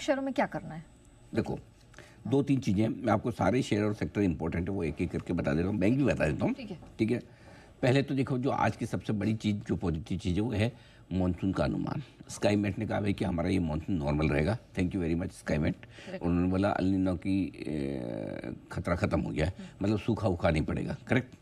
Bank शेयरों में क्या करना है? देखो, दो तीन चीज़ें, मैं आपको सारे शेयर और सेक्टर इंपॉर्टेंट है वो एक एक करके बता दे रहा हूँ, बैंक भी बता देता हूँ। ठीक है। पहले तो देखो, जो आज की सबसे बड़ी चीज़, जो पॉजिटिव चीज़ है वो है मानसून का अनुमान। स्काईमेट ने कहा भाई कि हमारा ये मानसून नॉर्मल रहेगा। Thank you very much Skymet. उन्होंने बोला अल नीनो की खतरा ख़त्म हो गया है, मतलब सूखा उखा नहीं पड़ेगा। करेक्ट।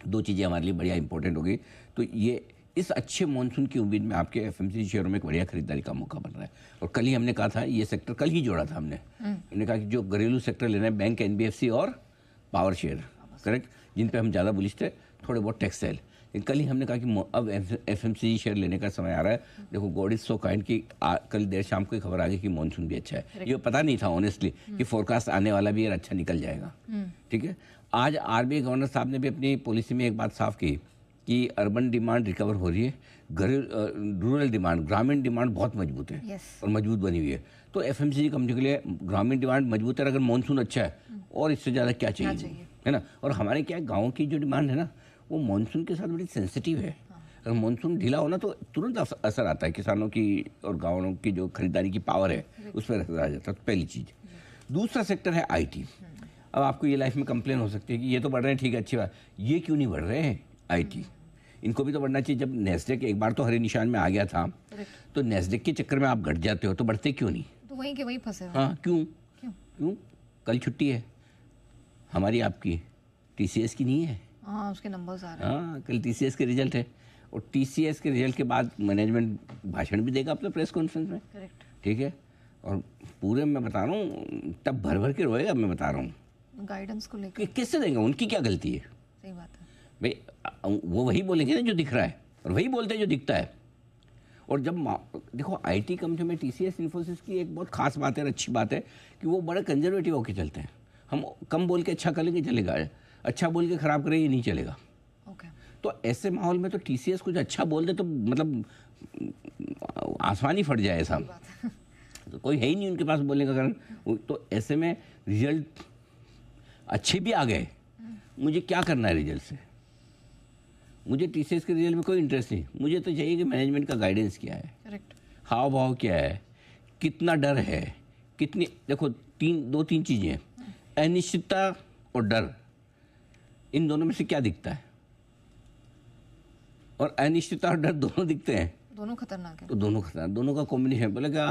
दो चीज़ें हमारे लिए बढ़िया इंपॉर्टेंट हो गई। तो ये इस अच्छे मानसून की उम्मीद में आपके एफएमसीजी शेयरों में एक बढ़िया खरीदारी का मौका बन रहा है। और कल ही हमने कहा था, ये सेक्टर कल ही जोड़ा था हमने कहा कि जो घरेलू सेक्टर लेना है, बैंक, एनबीएफसी और पावर शेयर, करेक्ट, जिन पे हम ज़्यादा बुलिश थे, थोड़े बहुत टेक्सटाइल। कल ही हमने कहा कि अब एफएमसीजी शेयर लेने का समय आ रहा है। देखो, गॉड इज सो काइंड कि कल देर शाम को खबर आ गई कि मानसून भी अच्छा है। ये पता नहीं था ऑनेस्टली कि फोरकास्ट आने वाला भी अच्छा निकल जाएगा। ठीक है। आज आरबीआई गवर्नर साहब ने भी अपनी पॉलिसी में एक बात साफ की कि अर्बन डिमांड रिकवर हो रही है, रूरल डिमांड, ग्रामीण डिमांड बहुत मजबूत है और मजबूत बनी हुई है। तो एफएमसीजी कंपनी के लिए ग्रामीण डिमांड मजबूत है। अगर मानसून अच्छा है और इससे ज़्यादा क्या चाहिए, है ना। और हमारे क्या गाँव की जो डिमांड है ना, वो मानसून के साथ बड़ी सेंसिटिव है। अगर मानसून ढीला हो ना तो तुरंत असर आता है किसानों की और गाँवों की जो खरीदारी की पावर है उस पर असर आ जाता है। तो पहली चीज़। दूसरा सेक्टर है आईटी। अब आपको ये लाइफ में कंप्लेन हो सकती है कि ये तो बढ़ रहे हैं, ठीक है, अच्छी बात, ये क्यों नहीं बढ़ रहे हैं आईटी? इनको भी तो बढ़ना चाहिए। जब नेस्डेक एक बार तो हरे निशान में आ गया था, तो नेस्डेक के चक्कर में आप घट जाते हो, तो बढ़ते क्यों नहीं? तो वहीं के वहीं फंसे। हाँ, क्यों? कल छुट्टी है हमारी, आपकी, टीसीएस की नहीं है। हाँ, उसके नंबर्स आ रहे हैं। हाँ, कल टीसीएस के रिजल्ट है और टीसीएस के रिजल्ट के बाद मैनेजमेंट भाषण भी देगा अपने प्रेस कॉन्फ्रेंस में। करेक्ट। ठीक है। और पूरे मैं बता रहा हूँ, तब भर भर के रोएगा। मैं बता रहा हूँ गाइडेंस को लेकर किससे देंगे? उनकी क्या गलती है? सही बात है भाई, वो वही बोलेंगे ना जो दिख रहा है, और वही बोलते हैं जो दिखता है। और जब देखो, आईटी कंपनी में टीसीएस इन्फोसिस की एक बहुत खास बात है और अच्छी बात है कि वो बड़े कंजर्वेटिव होकर चलते हैं। हम कम बोल के अच्छा कर लेंगे चलेगा, अच्छा बोल के खराब करेंगे नहीं चलेगा। तो ऐसे माहौल में तो टीसीएस कुछ अच्छा बोल दे तो मतलब आसमान ही फट जाए ऐसा। तो कोई है ही नहीं उनके पास बोलने का कारण। तो ऐसे में रिजल्ट अच्छे भी आ गए, मुझे क्या करना है रिजल्ट से? मुझे टीसीएस के रिजल्ट में कोई इंटरेस्ट नहीं। मुझे तो चाहिए कि मैनेजमेंट का गाइडेंस क्या है, करेक्ट, हाव भाव क्या है, कितना डर है, कितनी। देखो, दो तीन चीज़ें हैं, अनिश्चितता और डर। इन दोनों में से क्या दिखता है? और अनिश्चितता और डर दोनों दिखते हैं। दोनों खतरनाक है। तो दोनों खतरनाक, दोनों का कॉम्बिनेशन। बोले क्या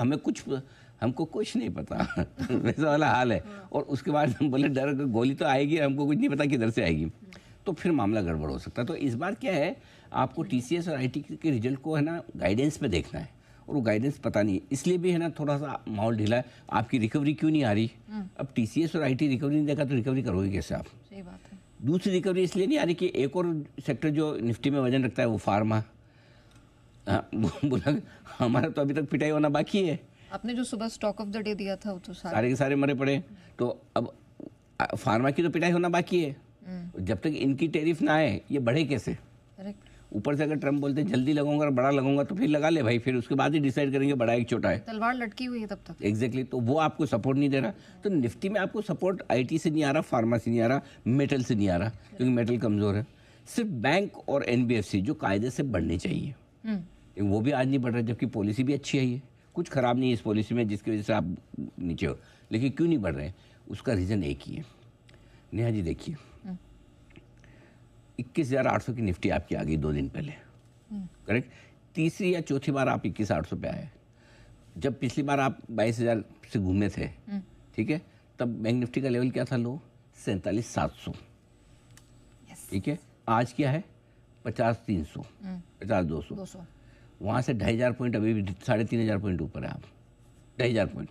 हमको कुछ नहीं पता वैसा वाला हाल है। और उसके बाद हम बोले डर, गोली तो आएगी, हमको कुछ नहीं पता किधर से आएगी, तो फिर मामला गड़बड़ हो सकता है। तो इस बार क्या है, आपको टीसीएस और आईटी के रिजल्ट को है ना गाइडेंस पे देखना है, और वो गाइडेंस पता नहीं, इसलिए भी है ना थोड़ा सा माहौल ढीला है। आपकी रिकवरी क्यों नहीं आ रही? अब टीसीएस और आईटी रिकवरी नहीं देखा तो रिकवरी करोगे कैसे आप? सही बात है। दूसरी रिकवरी इसलिए नहीं आ रही कि एक और सेक्टर जो निफ्टी में वजन रखता है वो फार्मा, बोला हमारा तो अभी तक पिटाई होना बाकी है। आपने जो सुबह स्टॉक ऑफ द डे दिया था वो तो सारे के सारे मरे पड़े। तो अब फार्मा की तो पिटाई होना बाकी है। जब तक इनकी टैरिफ ना आए ये बढ़े कैसे? ऊपर से अगर ट्रम्प बोलते हैं जल्दी लगाऊंगा और बड़ा लगाऊंगा, तो फिर लगा ले भाई, फिर उसके बाद ही डिसाइड करेंगे बड़ा है कि छोटा है। तलवार लटकी हुई है तब तक। एग्जैक्टली। तो वो आपको सपोर्ट नहीं दे रहा। तो निफ्टी में आपको सपोर्ट आईटी से नहीं आ रहा, फार्मा से नहीं आ रहा, मेटल से नहीं आ रहा, क्योंकि मेटल कमजोर है। सिर्फ बैंक और एनबीएफसी जो कायदे से बढ़ने चाहिए, वो भी आज नहीं बढ़ रहा, जबकि पॉलिसी भी अच्छी है। कुछ खराब नहीं है इस पॉलिसी में जिसकी वजह से आप नीचे हो, लेकिन क्यों नहीं बढ़ रहे हैं? उसका रीज़न एक ही है। नेहा जी देखिए, 21,800 की निफ्टी आपकी आ गई 2 दिन पहले, करेक्ट। तीसरी या चौथी बार आप 21,800 पे आए। जब पिछली बार आप 22,000 से घूमे थे, ठीक है, तब बैंक निफ्टी का लेवल क्या था? लो 47,700, ठीक है। आज क्या है? 50,300, 50,200। वहाँ से 2,500 पॉइंट, अभी भी 3,500 पॉइंट ऊपर है आप, 2,500 पॉइंट।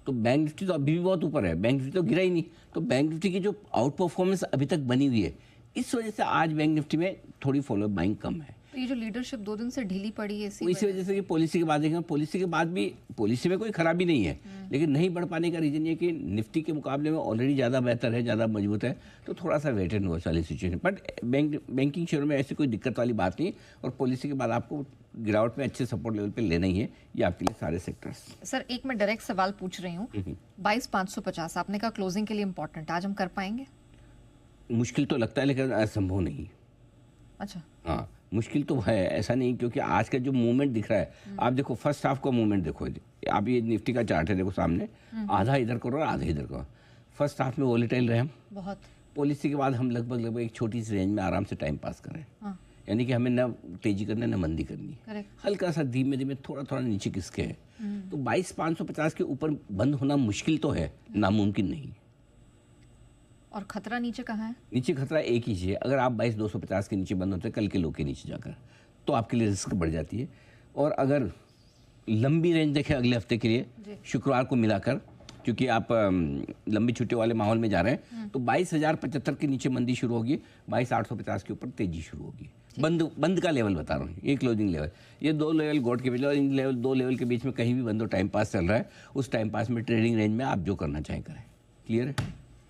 तो बैंक निफ्टी तो अभी भी बहुत ऊपर है, बैंक निफ्टी तो गिरा ही नहीं। तो बैंक निफ्टी की जो आउट परफॉर्मेंस अभी तक बनी हुई है, इस वजह से आज बैंक निफ्टी में थोड़ी फॉलो बाइंग कम है। तो ये जो लीडरशिप 2 दिन से ढीली पड़ी है, इसी वजह से कि पॉलिसी के बाद देखें, पॉलिसी के बाद भी पॉलिसी में कोई खराबी नहीं है, लेकिन नहीं बढ़ पाने का रीजन ये कि निफ्टी के मुकाबले में ऑलरेडी ज़्यादा बेहतर है, ज़्यादा मजबूत है, तो थोड़ा सा वेट एंड वॉच वाली सिचुएशन। बट बैंकिंग शेयरों में ऐसी कोई दिक्कत वाली बात नहीं। और पॉलिसी के बाद आपको गिरावट में अच्छे सपोर्ट लेवल पे लेना ही है, ये आपके लिए सारे सेक्टर्स। सर, एक मैं डायरेक्ट सवाल पूछ रही हूँ, 22,550 आपने कहा क्लोजिंग के लिए इंपॉर्टेंट, आज हम कर पाएंगे? मुश्किल तो लगता है, लेकिन असंभव नहीं। अच्छा। हाँ, मुश्किल तो है, ऐसा नहीं, क्योंकि आज का जो मूवमेंट दिख रहा है, आप देखो फर्स्ट हाफ का मूवमेंट देखो, आप ये निफ्टी का चार्ट है देखो सामने, आधा इधर करो और आधा इधर करो। फर्स्ट हाफ में वोलेटाइल रहे हम बहुत, पॉलिसी के बाद हम लगभग एक छोटी सी रेंज में आराम से टाइम पास करें। यानी कि हमें न तेजी करना न मंदी करनी, हल्का सा धीमे धीमे थोड़ा थोड़ा नीचे किसके है। तो 22,550 के ऊपर बंद होना मुश्किल तो है, नामुमकिन नहीं। और खतरा नीचे कहाँ है? नीचे खतरा एक ही चीज़ है, अगर आप 22,250 के नीचे बंद होते हैं कल के लो के नीचे जाकर, तो आपके लिए रिस्क बढ़ जाती है। और अगर लंबी रेंज देखें अगले हफ्ते के लिए, शुक्रवार को मिलाकर, क्योंकि आप लंबी छुट्टियों वाले माहौल में जा रहे हैं, तो 22,075 के नीचे मंदी शुरू होगी, 22,850 के ऊपर तेजी शुरू होगी। बंद का लेवल बता रहा हूँ, ये क्लोजिंग लेवल, ये दो लेवल गोल्ड के बीच, और इन दो लेवल के बीच में कहीं भी बंदो टाइम पास चल रहा है, उस टाइम पास में ट्रेडिंग रेंज में आप जो करना चाहें करें। क्लियर है?